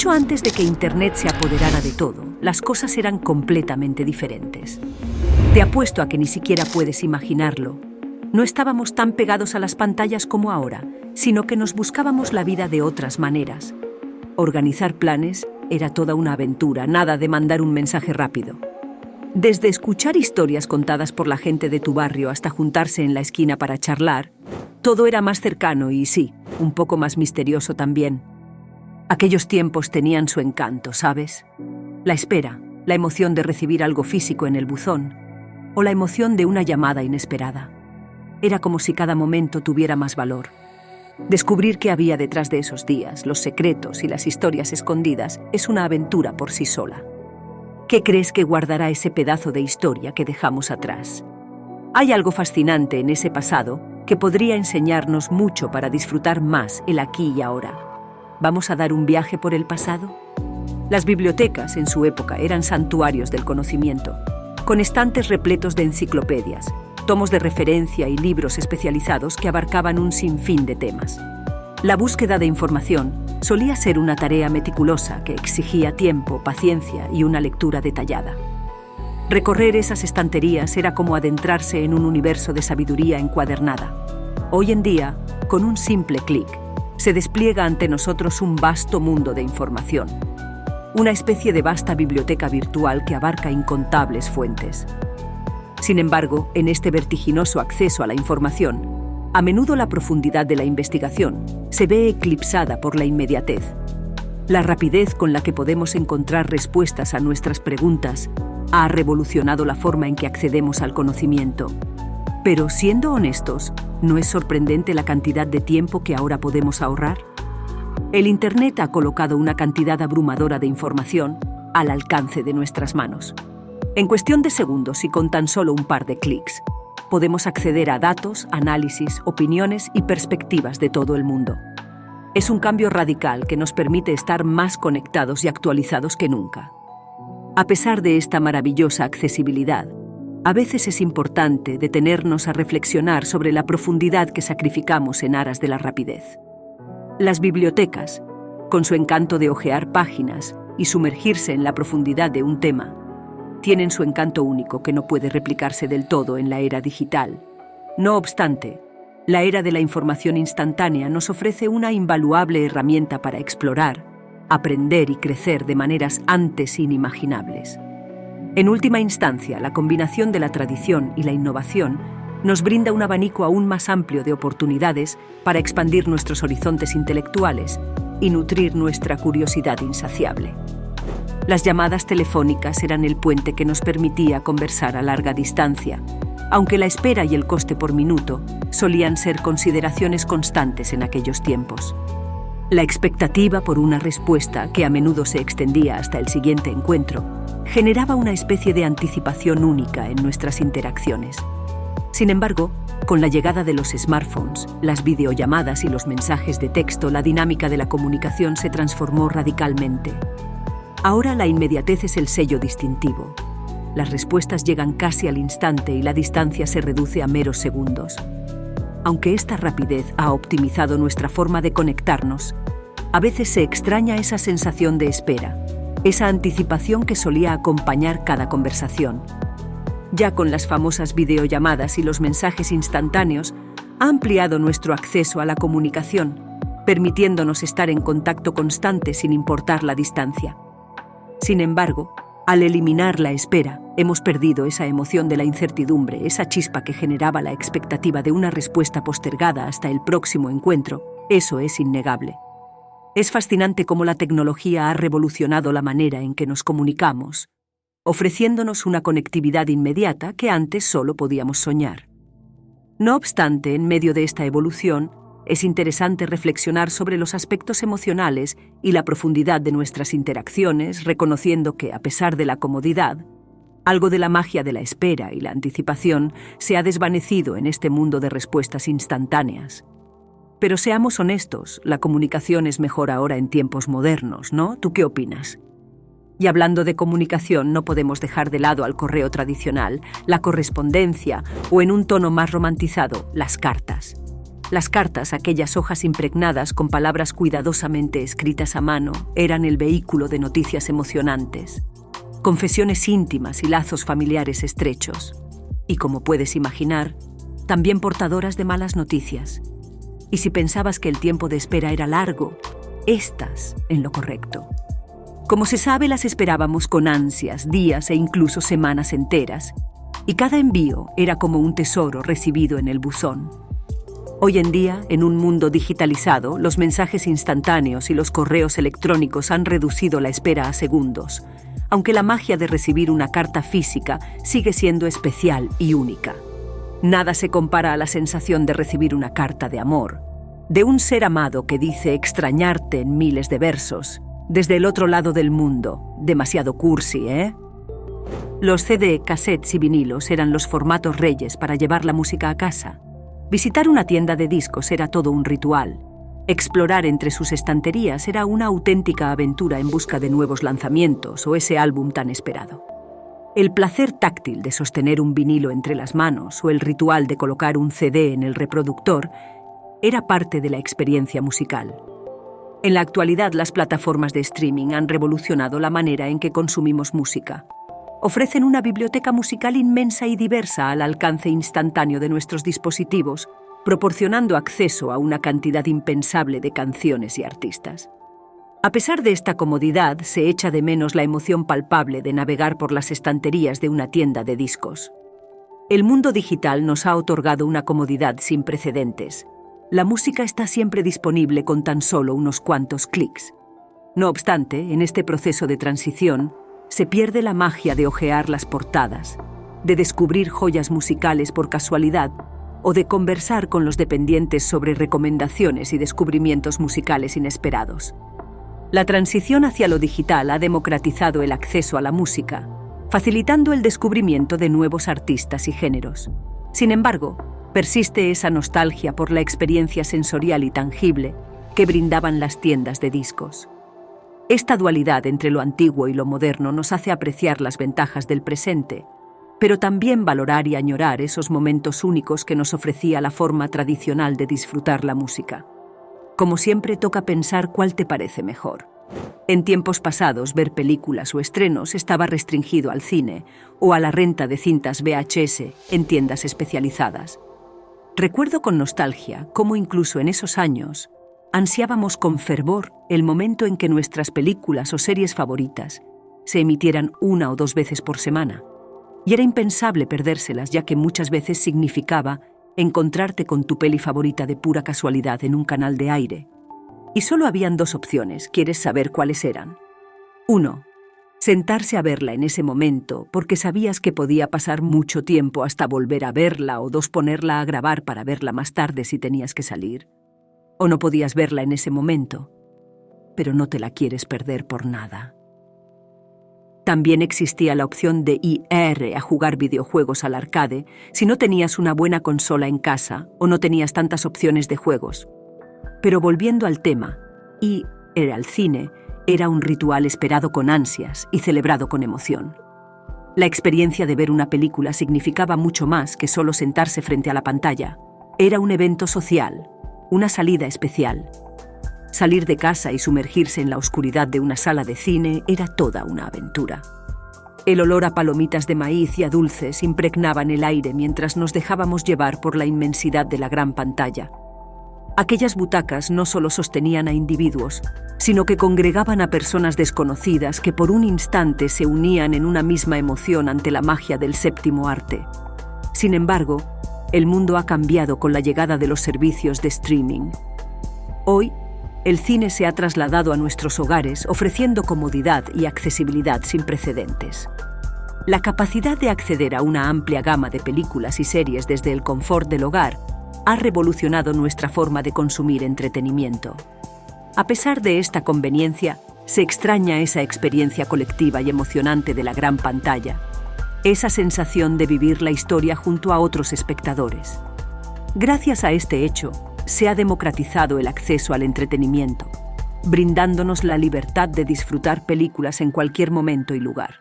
Mucho antes de que Internet se apoderara de todo, las cosas eran completamente diferentes. Te apuesto a que ni siquiera puedes imaginarlo. No estábamos tan pegados a las pantallas como ahora, sino que nos buscábamos la vida de otras maneras. Organizar planes era toda una aventura, nada de mandar un mensaje rápido. Desde escuchar historias contadas por la gente de tu barrio hasta juntarse en la esquina para charlar, todo era más cercano y, sí, un poco más misterioso también. Aquellos tiempos tenían su encanto, ¿sabes? La espera, la emoción de recibir algo físico en el buzón, o la emoción de una llamada inesperada. Era como si cada momento tuviera más valor. Descubrir qué había detrás de esos días, los secretos y las historias escondidas, es una aventura por sí sola. ¿Qué crees que guardará ese pedazo de historia que dejamos atrás? Hay algo fascinante en ese pasado que podría enseñarnos mucho para disfrutar más el aquí y ahora. ¿Vamos a dar un viaje por el pasado? Las bibliotecas en su época eran santuarios del conocimiento, con estantes repletos de enciclopedias, tomos de referencia y libros especializados que abarcaban un sinfín de temas. La búsqueda de información solía ser una tarea meticulosa que exigía tiempo, paciencia y una lectura detallada. Recorrer esas estanterías era como adentrarse en un universo de sabiduría encuadernada. Hoy en día, con un simple clic, se despliega ante nosotros un vasto mundo de información. Una especie de vasta biblioteca virtual que abarca incontables fuentes. Sin embargo, en este vertiginoso acceso a la información, a menudo la profundidad de la investigación se ve eclipsada por la inmediatez. La rapidez con la que podemos encontrar respuestas a nuestras preguntas ha revolucionado la forma en que accedemos al conocimiento. Pero, siendo honestos, ¿no es sorprendente la cantidad de tiempo que ahora podemos ahorrar? El Internet ha colocado una cantidad abrumadora de información al alcance de nuestras manos. En cuestión de segundos y con tan solo un par de clics, podemos acceder a datos, análisis, opiniones y perspectivas de todo el mundo. Es un cambio radical que nos permite estar más conectados y actualizados que nunca. A pesar de esta maravillosa accesibilidad, a veces es importante detenernos a reflexionar sobre la profundidad que sacrificamos en aras de la rapidez. Las bibliotecas, con su encanto de hojear páginas y sumergirse en la profundidad de un tema, tienen su encanto único que no puede replicarse del todo en la era digital. No obstante, la era de la información instantánea nos ofrece una invaluable herramienta para explorar, aprender y crecer de maneras antes inimaginables. En última instancia, la combinación de la tradición y la innovación nos brinda un abanico aún más amplio de oportunidades para expandir nuestros horizontes intelectuales y nutrir nuestra curiosidad insaciable. Las llamadas telefónicas eran el puente que nos permitía conversar a larga distancia, aunque la espera y el coste por minuto solían ser consideraciones constantes en aquellos tiempos. La expectativa por una respuesta, que a menudo se extendía hasta el siguiente encuentro, generaba una especie de anticipación única en nuestras interacciones. Sin embargo, con la llegada de los smartphones, las videollamadas y los mensajes de texto, la dinámica de la comunicación se transformó radicalmente. Ahora la inmediatez es el sello distintivo. Las respuestas llegan casi al instante y la distancia se reduce a meros segundos. Aunque esta rapidez ha optimizado nuestra forma de conectarnos, a veces se extraña esa sensación de espera, esa anticipación que solía acompañar cada conversación. Ya con las famosas videollamadas y los mensajes instantáneos, ha ampliado nuestro acceso a la comunicación, permitiéndonos estar en contacto constante sin importar la distancia. Sin embargo, al eliminar la espera, hemos perdido esa emoción de la incertidumbre, esa chispa que generaba la expectativa de una respuesta postergada hasta el próximo encuentro. Eso es innegable. Es fascinante cómo la tecnología ha revolucionado la manera en que nos comunicamos, ofreciéndonos una conectividad inmediata que antes solo podíamos soñar. No obstante, en medio de esta evolución, es interesante reflexionar sobre los aspectos emocionales y la profundidad de nuestras interacciones, reconociendo que, a pesar de la comodidad, algo de la magia de la espera y la anticipación se ha desvanecido en este mundo de respuestas instantáneas. Pero seamos honestos, la comunicación es mejor ahora en tiempos modernos, ¿no? ¿Tú qué opinas? Y hablando de comunicación, no podemos dejar de lado al correo tradicional, la correspondencia o, en un tono más romantizado, las cartas. Las cartas, aquellas hojas impregnadas con palabras cuidadosamente escritas a mano, eran el vehículo de noticias emocionantes, confesiones íntimas y lazos familiares estrechos. Y como puedes imaginar, también portadoras de malas noticias. Y si pensabas que el tiempo de espera era largo, estás en lo correcto. Como se sabe, las esperábamos con ansias, días e incluso semanas enteras, y cada envío era como un tesoro recibido en el buzón. Hoy en día, en un mundo digitalizado, los mensajes instantáneos y los correos electrónicos han reducido la espera a segundos, aunque la magia de recibir una carta física sigue siendo especial y única. Nada se compara a la sensación de recibir una carta de amor, de un ser amado que dice extrañarte en miles de versos, desde el otro lado del mundo. Demasiado cursi, ¿eh? Los CD, cassettes y vinilos eran los formatos reyes para llevar la música a casa. Visitar una tienda de discos era todo un ritual. Explorar entre sus estanterías era una auténtica aventura en busca de nuevos lanzamientos o ese álbum tan esperado. El placer táctil de sostener un vinilo entre las manos o el ritual de colocar un CD en el reproductor era parte de la experiencia musical. En la actualidad, las plataformas de streaming han revolucionado la manera en que consumimos música. Ofrecen una biblioteca musical inmensa y diversa al alcance instantáneo de nuestros dispositivos, proporcionando acceso a una cantidad impensable de canciones y artistas. A pesar de esta comodidad, se echa de menos la emoción palpable de navegar por las estanterías de una tienda de discos. El mundo digital nos ha otorgado una comodidad sin precedentes. La música está siempre disponible con tan solo unos cuantos clics. No obstante, en este proceso de transición, se pierde la magia de hojear las portadas, de descubrir joyas musicales por casualidad o de conversar con los dependientes sobre recomendaciones y descubrimientos musicales inesperados. La transición hacia lo digital ha democratizado el acceso a la música, facilitando el descubrimiento de nuevos artistas y géneros. Sin embargo, persiste esa nostalgia por la experiencia sensorial y tangible que brindaban las tiendas de discos. Esta dualidad entre lo antiguo y lo moderno nos hace apreciar las ventajas del presente, pero también valorar y añorar esos momentos únicos que nos ofrecía la forma tradicional de disfrutar la música. Como siempre, toca pensar cuál te parece mejor. En tiempos pasados, ver películas o estrenos estaba restringido al cine o a la renta de cintas VHS en tiendas especializadas. Recuerdo con nostalgia cómo incluso en esos años ansiábamos con fervor el momento en que nuestras películas o series favoritas se emitieran 1 o 2 veces por semana. Y era impensable perdérselas, ya que muchas veces significaba encontrarte con tu peli favorita de pura casualidad en un canal de aire. Y solo habían 2 opciones. ¿Quieres saber cuáles eran? 1. Sentarse a verla en ese momento porque sabías que podía pasar mucho tiempo hasta volver a verla, o 2. Ponerla a grabar para verla más tarde si tenías que salir. O no podías verla en ese momento, pero no te la quieres perder por nada. También existía la opción de ir a jugar videojuegos al arcade si no tenías una buena consola en casa o no tenías tantas opciones de juegos. Pero volviendo al tema, ir al cine era un ritual esperado con ansias y celebrado con emoción. La experiencia de ver una película significaba mucho más que solo sentarse frente a la pantalla. Era un evento social, una salida especial. Salir de casa y sumergirse en la oscuridad de una sala de cine era toda una aventura. El olor a palomitas de maíz y a dulces impregnaban el aire mientras nos dejábamos llevar por la inmensidad de la gran pantalla. Aquellas butacas no solo sostenían a individuos, sino que congregaban a personas desconocidas que por un instante se unían en una misma emoción ante la magia del séptimo arte. Sin embargo, el mundo ha cambiado con la llegada de los servicios de streaming. Hoy, el cine se ha trasladado a nuestros hogares ofreciendo comodidad y accesibilidad sin precedentes. La capacidad de acceder a una amplia gama de películas y series desde el confort del hogar ha revolucionado nuestra forma de consumir entretenimiento. A pesar de esta conveniencia, se extraña esa experiencia colectiva y emocionante de la gran pantalla, esa sensación de vivir la historia junto a otros espectadores. Gracias a este hecho, se ha democratizado el acceso al entretenimiento, brindándonos la libertad de disfrutar películas en cualquier momento y lugar.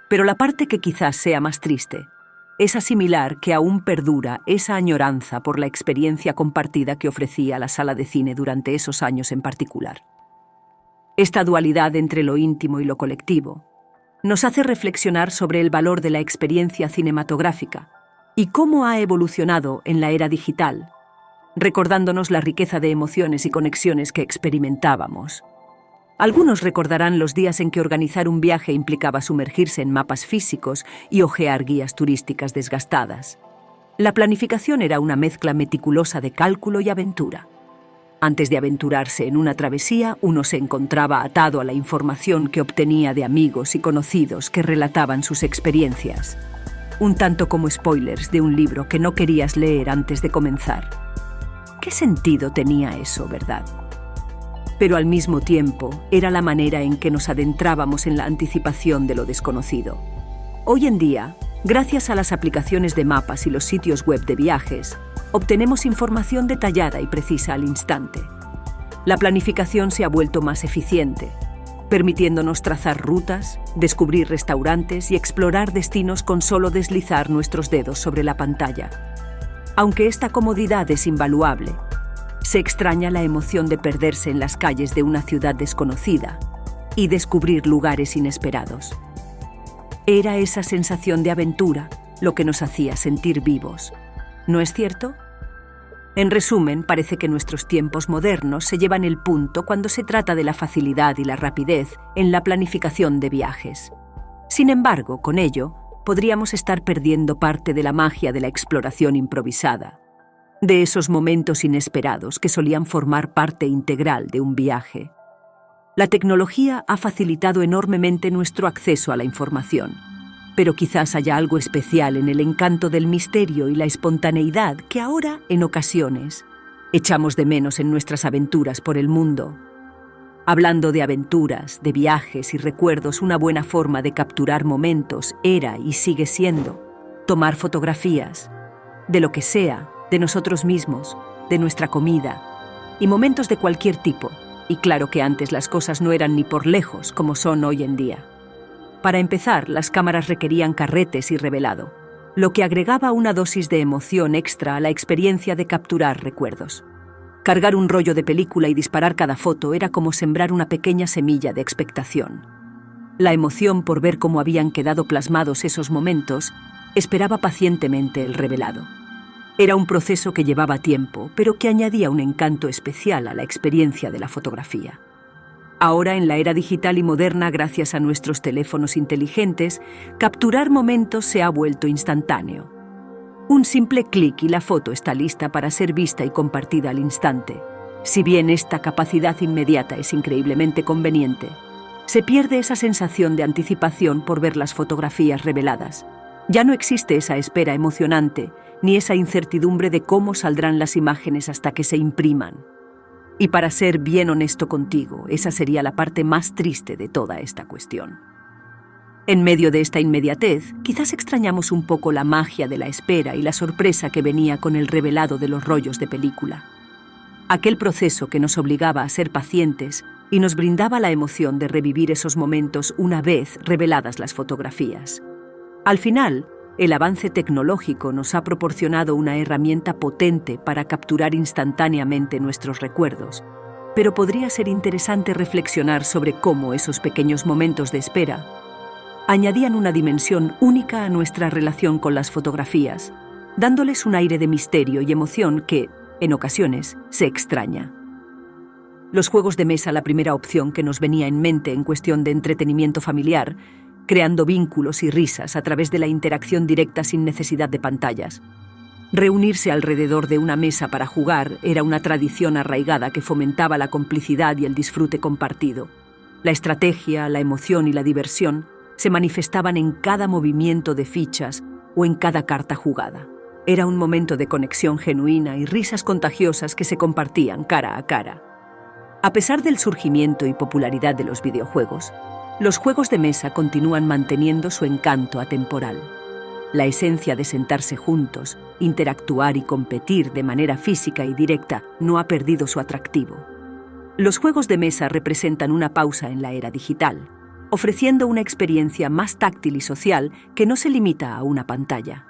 Pero la parte que quizás sea más triste es asimilar que aún perdura esa añoranza por la experiencia compartida que ofrecía la sala de cine durante esos años en particular. Esta dualidad entre lo íntimo y lo colectivo nos hace reflexionar sobre el valor de la experiencia cinematográfica y cómo ha evolucionado en la era digital, recordándonos la riqueza de emociones y conexiones que experimentábamos. Algunos recordarán los días en que organizar un viaje implicaba sumergirse en mapas físicos y hojear guías turísticas desgastadas. La planificación era una mezcla meticulosa de cálculo y aventura. Antes de aventurarse en una travesía, uno se encontraba atado a la información que obtenía de amigos y conocidos que relataban sus experiencias, un tanto como spoilers de un libro que no querías leer antes de comenzar. ¿Qué sentido tenía eso, verdad? Pero al mismo tiempo era la manera en que nos adentrábamos en la anticipación de lo desconocido. Hoy en día, gracias a las aplicaciones de mapas y los sitios web de viajes, obtenemos información detallada y precisa al instante. La planificación se ha vuelto más eficiente, permitiéndonos trazar rutas, descubrir restaurantes y explorar destinos con solo deslizar nuestros dedos sobre la pantalla. Aunque esta comodidad es invaluable, se extraña la emoción de perderse en las calles de una ciudad desconocida y descubrir lugares inesperados. Era esa sensación de aventura lo que nos hacía sentir vivos, ¿no es cierto? En resumen, parece que nuestros tiempos modernos se llevan el punto cuando se trata de la facilidad y la rapidez en la planificación de viajes. Sin embargo, con ello, podríamos estar perdiendo parte de la magia de la exploración improvisada, de esos momentos inesperados que solían formar parte integral de un viaje. La tecnología ha facilitado enormemente nuestro acceso a la información, pero quizás haya algo especial en el encanto del misterio y la espontaneidad que ahora, en ocasiones, echamos de menos en nuestras aventuras por el mundo. Hablando de aventuras, de viajes y recuerdos, una buena forma de capturar momentos era y sigue siendo tomar fotografías, de lo que sea, de nosotros mismos, de nuestra comida, y momentos de cualquier tipo. Y claro que antes las cosas no eran ni por lejos como son hoy en día. Para empezar, las cámaras requerían carretes y revelado, lo que agregaba una dosis de emoción extra a la experiencia de capturar recuerdos. Cargar un rollo de película y disparar cada foto era como sembrar una pequeña semilla de expectación. La emoción por ver cómo habían quedado plasmados esos momentos esperaba pacientemente el revelado. Era un proceso que llevaba tiempo, pero que añadía un encanto especial a la experiencia de la fotografía. Ahora, en la era digital y moderna, gracias a nuestros teléfonos inteligentes, capturar momentos se ha vuelto instantáneo. Un simple clic y la foto está lista para ser vista y compartida al instante. Si bien esta capacidad inmediata es increíblemente conveniente, se pierde esa sensación de anticipación por ver las fotografías reveladas. Ya no existe esa espera emocionante, ni esa incertidumbre de cómo saldrán las imágenes hasta que se impriman. Y para ser bien honesto contigo, esa sería la parte más triste de toda esta cuestión. En medio de esta inmediatez, quizás extrañamos un poco la magia de la espera y la sorpresa que venía con el revelado de los rollos de película. Aquel proceso que nos obligaba a ser pacientes y nos brindaba la emoción de revivir esos momentos una vez reveladas las fotografías. Al final, el avance tecnológico nos ha proporcionado una herramienta potente para capturar instantáneamente nuestros recuerdos, pero podría ser interesante reflexionar sobre cómo esos pequeños momentos de espera añadían una dimensión única a nuestra relación con las fotografías, dándoles un aire de misterio y emoción que, en ocasiones, se extraña. Los juegos de mesa, la primera opción que nos venía en mente en cuestión de entretenimiento familiar, creando vínculos y risas a través de la interacción directa sin necesidad de pantallas. Reunirse alrededor de una mesa para jugar era una tradición arraigada que fomentaba la complicidad y el disfrute compartido. La estrategia, la emoción y la diversión se manifestaban en cada movimiento de fichas o en cada carta jugada. Era un momento de conexión genuina y risas contagiosas que se compartían cara a cara. A pesar del surgimiento y popularidad de los videojuegos, los juegos de mesa continúan manteniendo su encanto atemporal. La esencia de sentarse juntos, interactuar y competir de manera física y directa no ha perdido su atractivo. Los juegos de mesa representan una pausa en la era digital, ofreciendo una experiencia más táctil y social que no se limita a una pantalla.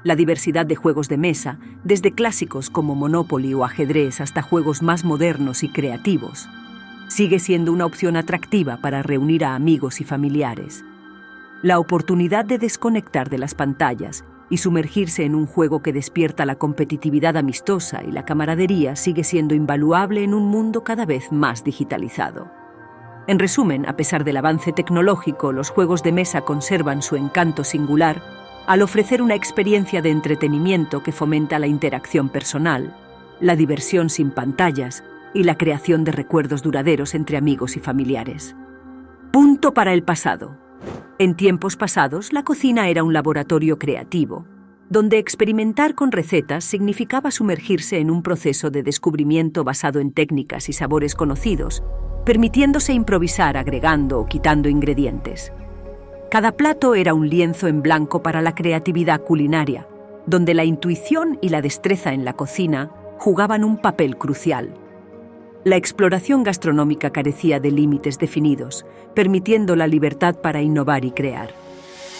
La diversidad de juegos de mesa, desde clásicos como Monopoly o ajedrez hasta juegos más modernos y creativos, sigue siendo una opción atractiva para reunir a amigos y familiares. La oportunidad de desconectar de las pantallas y sumergirse en un juego que despierta la competitividad amistosa y la camaradería sigue siendo invaluable en un mundo cada vez más digitalizado. En resumen, a pesar del avance tecnológico, los juegos de mesa conservan su encanto singular al ofrecer una experiencia de entretenimiento que fomenta la interacción personal, la diversión sin pantallas y la creación de recuerdos duraderos entre amigos y familiares. Punto para el pasado. En tiempos pasados, la cocina era un laboratorio creativo, donde experimentar con recetas significaba sumergirse en un proceso de descubrimiento basado en técnicas y sabores conocidos, permitiéndose improvisar agregando o quitando ingredientes. Cada plato era un lienzo en blanco para la creatividad culinaria, donde la intuición y la destreza en la cocina jugaban un papel crucial. La exploración gastronómica carecía de límites definidos, permitiendo la libertad para innovar y crear.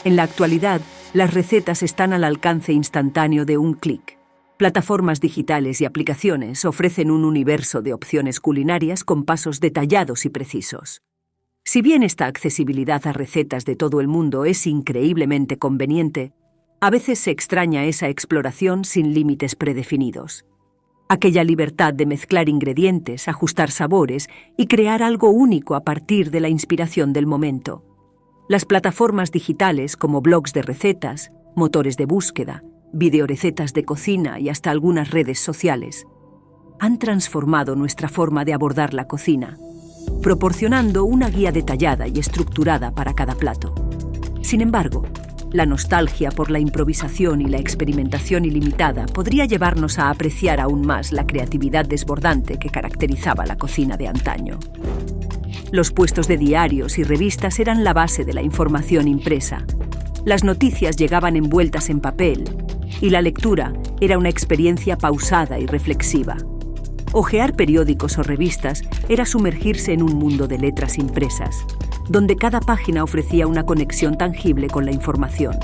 En la actualidad, las recetas están al alcance instantáneo de un clic. Plataformas digitales y aplicaciones ofrecen un universo de opciones culinarias con pasos detallados y precisos. Si bien esta accesibilidad a recetas de todo el mundo es increíblemente conveniente, a veces se extraña esa exploración sin límites predefinidos. Aquella libertad de mezclar ingredientes, ajustar sabores y crear algo único a partir de la inspiración del momento. Las plataformas digitales como blogs de recetas, motores de búsqueda, videorecetas de cocina y hasta algunas redes sociales han transformado nuestra forma de abordar la cocina, proporcionando una guía detallada y estructurada para cada plato. Sin embargo, la nostalgia por la improvisación y la experimentación ilimitada podría llevarnos a apreciar aún más la creatividad desbordante que caracterizaba la cocina de antaño. Los puestos de diarios y revistas eran la base de la información impresa. Las noticias llegaban envueltas en papel y la lectura era una experiencia pausada y reflexiva. Hojear periódicos o revistas era sumergirse en un mundo de letras impresas, donde cada página ofrecía una conexión tangible con la información.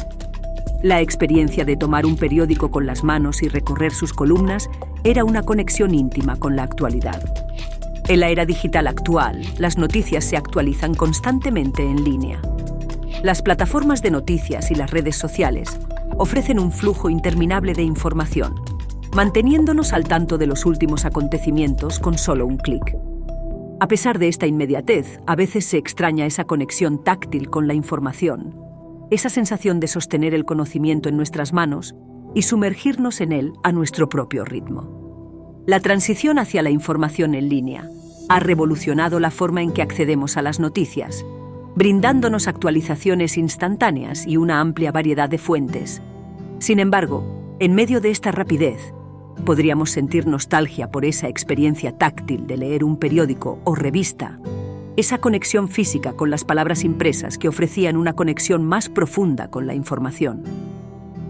La experiencia de tomar un periódico con las manos y recorrer sus columnas era una conexión íntima con la actualidad. En la era digital actual, las noticias se actualizan constantemente en línea. Las plataformas de noticias y las redes sociales ofrecen un flujo interminable de información, manteniéndonos al tanto de los últimos acontecimientos con solo un clic. A pesar de esta inmediatez, a veces se extraña esa conexión táctil con la información, esa sensación de sostener el conocimiento en nuestras manos y sumergirnos en él a nuestro propio ritmo. La transición hacia la información en línea ha revolucionado la forma en que accedemos a las noticias, brindándonos actualizaciones instantáneas y una amplia variedad de fuentes. Sin embargo, en medio de esta rapidez, podríamos sentir nostalgia por esa experiencia táctil de leer un periódico o revista, esa conexión física con las palabras impresas que ofrecían una conexión más profunda con la información.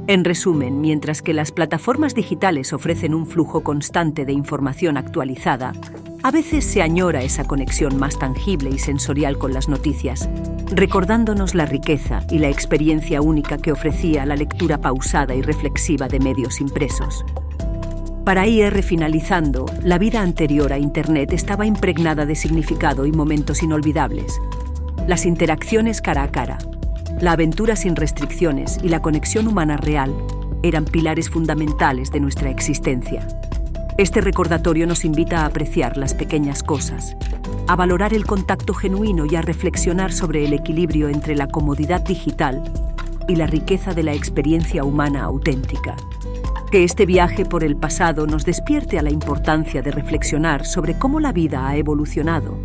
En resumen, mientras que las plataformas digitales ofrecen un flujo constante de información actualizada, a veces se añora esa conexión más tangible y sensorial con las noticias, recordándonos la riqueza y la experiencia única que ofrecía la lectura pausada y reflexiva de medios impresos. Para ir finalizando, la vida anterior a Internet estaba impregnada de significado y momentos inolvidables. Las interacciones cara a cara, la aventura sin restricciones y la conexión humana real eran pilares fundamentales de nuestra existencia. Este recordatorio nos invita a apreciar las pequeñas cosas, a valorar el contacto genuino y a reflexionar sobre el equilibrio entre la comodidad digital y la riqueza de la experiencia humana auténtica. Que este viaje por el pasado nos despierte a la importancia de reflexionar sobre cómo la vida ha evolucionado,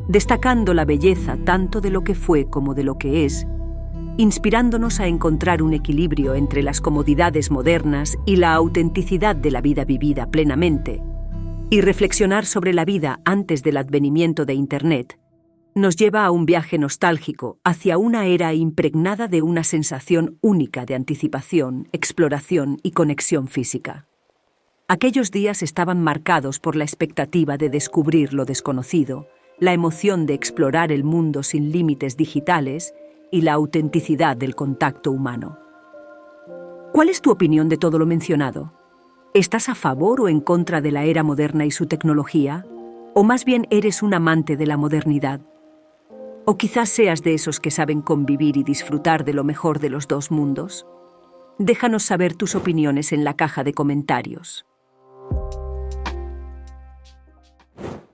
destacando la belleza tanto de lo que fue como de lo que es, inspirándonos a encontrar un equilibrio entre las comodidades modernas y la autenticidad de la vida vivida plenamente, y reflexionar sobre la vida antes del advenimiento de Internet, nos lleva a un viaje nostálgico hacia una era impregnada de una sensación única de anticipación, exploración y conexión física. Aquellos días estaban marcados por la expectativa de descubrir lo desconocido, la emoción de explorar el mundo sin límites digitales y la autenticidad del contacto humano. ¿Cuál es tu opinión de todo lo mencionado? ¿Estás a favor o en contra de la era moderna y su tecnología? ¿O más bien eres un amante de la modernidad? ¿O quizás seas de esos que saben convivir y disfrutar de lo mejor de los dos mundos? Déjanos saber tus opiniones en la caja de comentarios.